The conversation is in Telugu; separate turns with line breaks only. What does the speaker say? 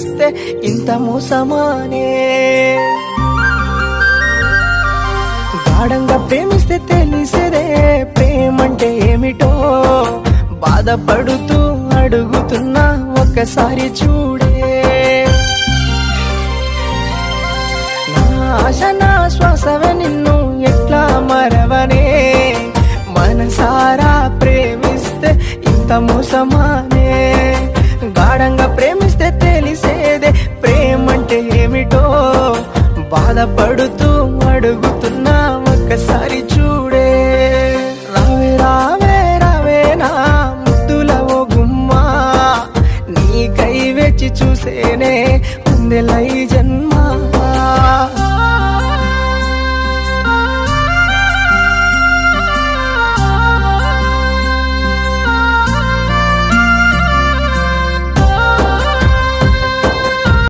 ప్రేమిస్తే ఇంత మోసమానే. గాఢంగా ప్రేమిస్తే తెలిసేదే ప్రేమంటే ఏమిటో, బాధపడుతూ అడుగుతున్నా ఒక్కసారి చూడే. నా ఆశ నా శ్వాసవే నిన్ను ఎట్లా మరవనే, మనసారా ప్రేమిస్తే ఇంత మోసమానే. గాఢంగా ప్రేమిస్తే తెలిసేదే ప్రేమంటే ఏమిటో, బాధపడుతూ అడుగుతున్నా ఒక్కసారి చూడే. రావే రావే రావే నా ముద్దుల ఓ గుమ్మా, నీకై వేచి చూసేనే ఉందెలై జన్మ.